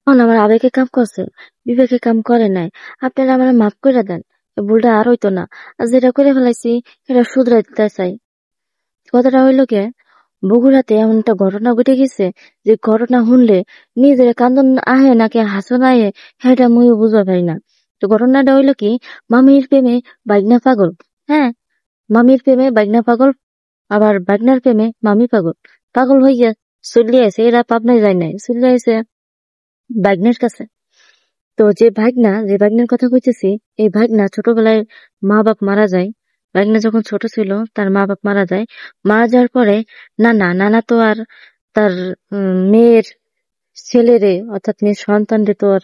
আমার আবেগে কাম করছে, বিবেকে কাম করে নাই। আপনারা আমার মাফ করে দেন, এ ভুলটা আর হইতো না। আর যেটা করে ফেলাইছি সেটা শুধরাইতে চাই। কথাটা হইলো কে, বগুড়াতে এমন একটা ঘটনা ঘটে গেছে যে ঘটনা শুনলে নিজের কান্দন আহে নাকি হাসন আহে সেটা মুই বুঝতে পারি না। তো ঘটনাটা হইলো কি, মামির প্রেমে বাইগনা পাগল। হ্যাঁ, মামির প্রেমে বাইগনা পাগল, আবার বাইগনার প্রেমে মামি পাগল। পাগল হইয়া চলে আছে, এরা পাবনায় যায় নাই, চলে আছে বাইগনের কাছে। তো যে ভাগ্নের কথা কইতেছি, এই ভাগ্না ছোটবেলায় মা বাপ মারা যায়। ভাগ্না যখন ছোট ছিল তার মা বাপ মারা যায়। মারা যাওয়ার পরে নানা তো আর তার মেয়ের ছেলেরে অর্থাৎ মেয়ের সন্তানরে তো আর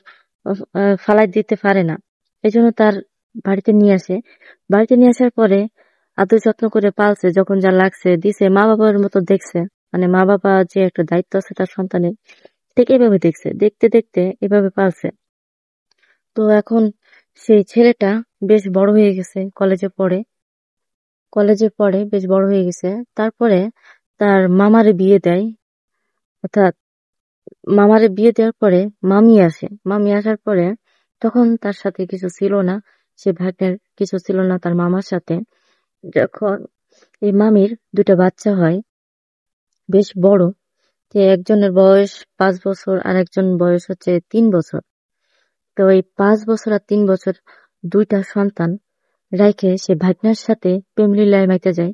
ফালাই দিতে পারে না। এই জন্য তার বাড়িতে নিয়ে আসে। বাড়িতে নিয়ে আসার পরে আদর যত্ন করে পালছে, যখন যা লাগছে দিছে, মা বাবার মতো দেখছে। মানে মা বাবা যে একটা দায়িত্ব আছে তার সন্তানের, ঠিক এভাবে দেখছে, দেখতে দেখতে এভাবে পালছে। তো এখন সেই ছেলেটা বেশ বড় হয়ে গেছে, কলেজে পড়ে বেশ বড় হয়ে গেছে। তারপরে তার মামারে বিয়ে দেয়, অর্থাৎ মামারে বিয়ে দেওয়ার পরে মামি আসার পরে তখন তার সাথে কিছু ছিল না, সে ভাগ্নের কিছু ছিল না তার মামার সাথে। যখন এই মামির দুটো বাচ্চা হয়, বেশ বড়, যে একজনের বয়স 5 বছর আর একজন বয়স হচ্ছে 3 বছর। তো এই 5 বছর আর 3 বছর দুইটা সন্তান রাইখে সে ভাগ্নার সাথে প্রেম লীলায় মাইতে যায়।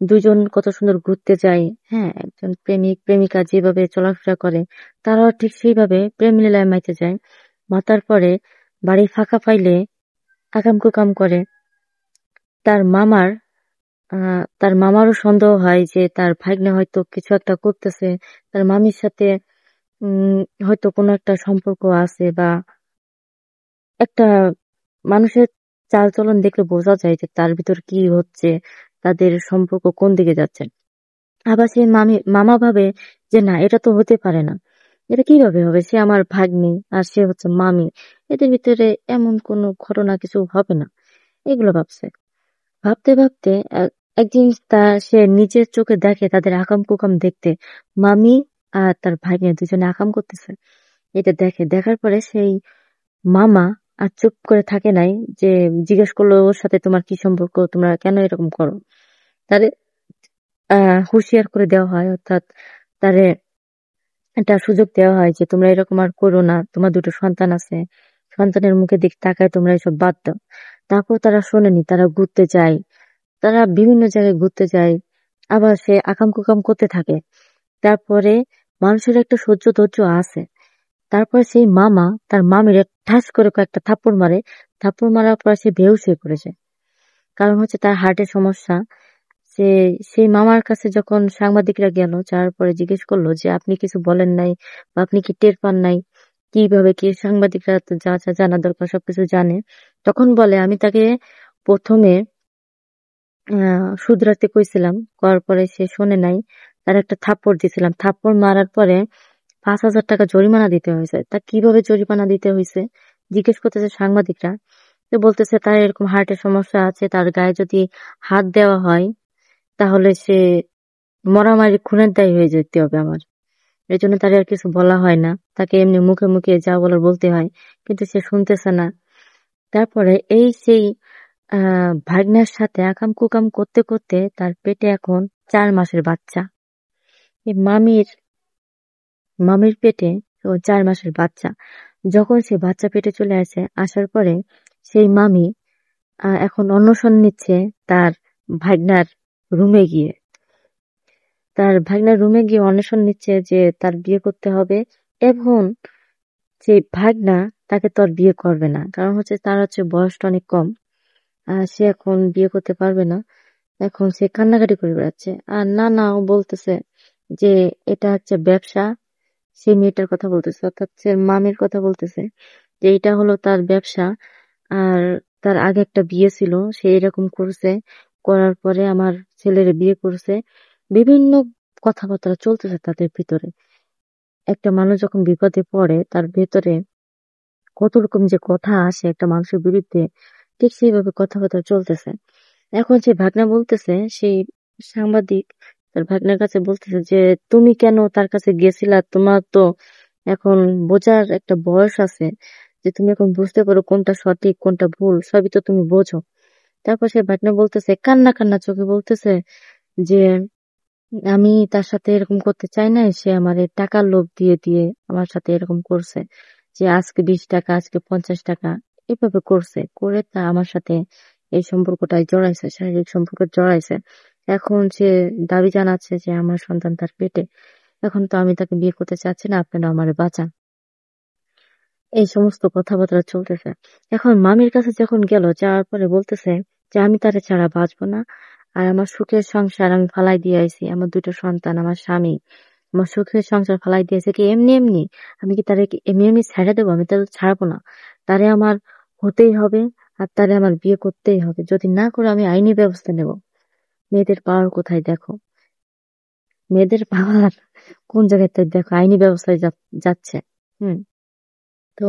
দুজন কত সুন্দর ঘুরতে যায়। হ্যাঁ, একজন প্রেমিক প্রেমিকা যেভাবে চলাফেরা করে, তারাও ঠিক সেইভাবে প্রেম লীলায় মাইতে যায়। মাতার পরে বাড়ি ফাঁকা পাইলে আকাম কুকাম করে। তার মামার তার মামারও সন্দেহ হয় যে তার ভাগ্নে হয়তো কিছু একটা করতেছে, তার মামির সাথে হয়তো কোনো একটা সম্পর্ক আছে, বা একটা মানুষের চালচলন দেখলে বোঝা যায় যে তার ভিতর কি হচ্ছে, তাদের সম্পর্ক কোন দিকে যাচ্ছে। আবার সেই মামা ভাবে যে না, এটা তো হতে পারে না, এটা কিভাবে হবে, সে আমার ভাগ্নি আর সে হচ্ছে মামি, এদের ভিতরে এমন কোনো ঘটনা কিছু হবে না, এগুলো ভাবছে। ভাবতে ভাবতে একদিন সে নিজের চোখে দেখে তাদের আকাম কুকাম দেখতে, মামি আর তার ভাগ্নে দুজনে আকাম করতেছে। এটা দেখার পরে সেই মামা আর চুপ করে থাকে নাই, যে জিজ্ঞেস করলো ওর সাথে তোমার কি সম্পর্ক, তোমরা কেন এরকম করো। তারে হুঁশিয়ার করে দেওয়া হয়, অর্থাৎ তারে একটা সুযোগ দেওয়া হয় যে তোমরা এরকম আর করো না, তোমার দুটো সন্তান আছে, সন্তানের মুখে দিক তাকায় তোমরা এসব বাদ দাও। তারপর তারা শোনেনি, তারা ঘুরতে যায়, তারা বিভিন্ন জায়গায় ঘুরতে যায়। আবার সে আকাম কুকাম করতে থাকে। তারপরে মানুষের একটা সহ্য ধৈর্য আছে। তারপর সেই মামা তার মামির ঠাস করে কয়েকটা থাপ্পড় মারে। থাপ্পড় মারার পর সে বেহুশ হয়ে পড়েছে, কারণ হচ্ছে তার হার্টের সমস্যা। সে সেই মামার কাছে যখন সাংবাদিকরা গেল, যাওয়ার পরে জিজ্ঞেস করলো যে আপনি কিছু বলেন নাই বা আপনি কি টের পান নাই, কিভাবে কি, সাংবাদিকরা তো যা যা জানা দরকার সবকিছু জানে। তখন বলে আমি তাকে প্রথমে শুধরাতে কইছিলাম, করার পরে সে শোনে নাই, তার একটা থাপ্পড় দিছিলাম, থাপ্পড় মারার পরে 5,000 টাকা জরিমানা দিতে হয়েছে। তা কিভাবে জরিমানা দিতে হয়েছে জিজ্ঞেস করতেছে সাংবাদিকরা। তো বলতেছে তার এরকম হার্টের সমস্যা আছে, তার গায়ে যদি হাত দেওয়া হয় তাহলে সে মরামারি খুনের দায়ী হয়ে যেতে হবে আমার। এই জন্য তার আর কিছু বলা হয় না, তাকে এমনি মুখে মুখে যা বলার বলতে হয়, কিন্তু সে শুনতেছে না। তারপরে এই সেই ভাগ্নের সাথে আকাম কুকাম করতে করতে তার পেটে এখন 4 মাসের বাচ্চা। এই মামির পেটে ও 4 মাসের বাচ্চা। যখন সে বাচ্চা পেটে চলে আসে, আসার পরে সেই মামি এখন অন্বেষণ নিচ্ছে তার ভাগ্নার রুমে গিয়ে। অন্বেষণ নিচ্ছে যে তার বিয়ে করতে হবে, এবং যে ভাগনা তাকে তো আর বিয়ে করবে না, কারণ হচ্ছে তার হচ্ছে বয়সটা অনেক কম, সে এখন বিয়ে করতে পারবে না। এখন সে কান্নাকাটি করে বেড়াচ্ছে, আর ও বলতেছে যে এটা হচ্ছে ব্যবসা। সেই মেয়েটার কথা বলতেছে, অর্থাৎ সে মামির কথা বলতেছে যে এটা হলো তার ব্যবসা। আর তার আগে একটা বিয়ে ছিল, সে এরকম করছে, করার পরে আমার ছেলের বিয়ে করছে। বিভিন্ন কথাবার্তা চলতেছে তাদের ভিতরে। একটা মানুষ যখন বিপদে পড়ে তার ভেতরে কত রকম যে কথা আসে একটা মানুষের বিরুদ্ধে, ঠিক সেইভাবে কথাবার্তা চলতেছে। এখন যে ভাগ্না বলতেছে, সেই সাংবাদিক তার ভাগ্নের কাছে বলতেছে যে তুমি কেন তার কাছে গেছিলা, তোমার তো এখন বোঝার একটা বয়স আছে, যে তুমি এখন বুঝতে পারো কোনটা সঠিক কোনটা ভুল, সবই তো তুমি বোঝো। তারপর সে ভাগ্নে বলতেছে, কান্না কান্না চোখে বলতেছে যে আমি তার সাথে এরকম করতে চাই না, সে আমার টাকার লোভ দিয়ে দিয়ে আমার সাথে এরকম করছে, যে আজকে 20 টাকা আজকে 50 টাকা এভাবে করছে, করে তা আমার সাথে এই সম্পর্কটায় জড়াইছে, শারীরিক সম্পর্ক জড়াইছে। এখন সে দাবি জানাচ্ছে যে আমার সন্তান তার পেটে, এখন তো আমি তাকে বিয়ে করতে চাচ্ছি না, আপনারা আমারে বাঁচান। এই সমস্ত কথাবার্তা চলতেছে। এখন মামির কাছে যখন গেল, যাওয়ার পরে বলতেছে যে আমি তারে ছাড়া বাঁচবো না, আর আমার সুখের সংসার আমি ফালাই দিয়ে আইছি, আমার 2টা সন্তান, আমার স্বামী, আমার সুখের সংসার ফালাই দিয়েছে কি এমনি এমনি? আমি কি তারে কি এমনি এমনি ছেড়ে দেবো? আমি তাহলে ছাড়বো না, তারে আমার হতেই হবে, আর তারে আমার বিয়ে করতেই হবে, যদি না করে আমি আইনি ব্যবস্থা নেব। মেয়েদের পাওয়ার কোথায় দেখো, মেয়েদের পাওয়ার কোন জায়গায় দেখো, আইনি ব্যবস্থায় যাচ্ছে। হুম। তো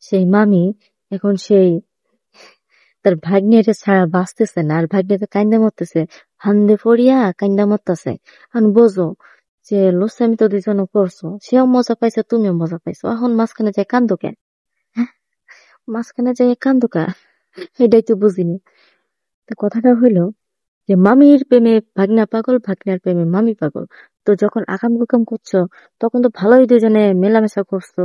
সেই মামি এখন সেই তার ভাগ্নের ছাড়া বাঁচতেছে না, আর ভাগ্নেকে কাইন্দা মরতেছে, ফান্দে পড়িয়া কাইন্দা মরতেছে। এখন বোঝো যে লোসামি তো দুজনে করছো, সেও মজা পাইছে তুমিও মজা পাইছো, এখন মাঝখানে যাই কান্দো কেন? হ্যাঁ, মাঝখানে যাই কান্দো কেন? এটাই তো বুঝিনি। তো কথাটা হইলো যে মামির প্রেমে ভাগ্না পাগল, ভাগ্নার প্রেমে মামি পাগল। তো যখন আকাম কুকাম করছো, তখন তো ভালোই দুজনে মেলামেশা করছো,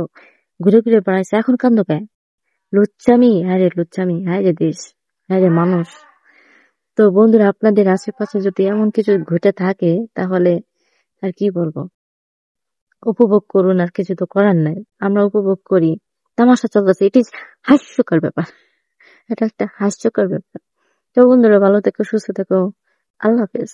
ঘুরে ঘুরে বেড়াইছে, এখন কান্দো কেন? লুচ্চামি, হ্যাঁ রে লুচ্চামি, হ্যাঁ রে দেশ, হ্যাঁ রে মানুষ। তো বন্ধুরা, আপনাদের আশেপাশে যদি এমন কিছু ঘটে থাকে, তাহলে আর কি বলবো, উপভোগ করুন, আর কিছু তো করার নাই। আমরা উপভোগ করি, তামাশা চলতেছে, এটি হাস্যকর ব্যাপার, এটা একটা হাস্যকর ব্যাপার। তো বন্ধুরা, ভালো থেকো, সুস্থ থেকো, আল্লাহ হাফেজ।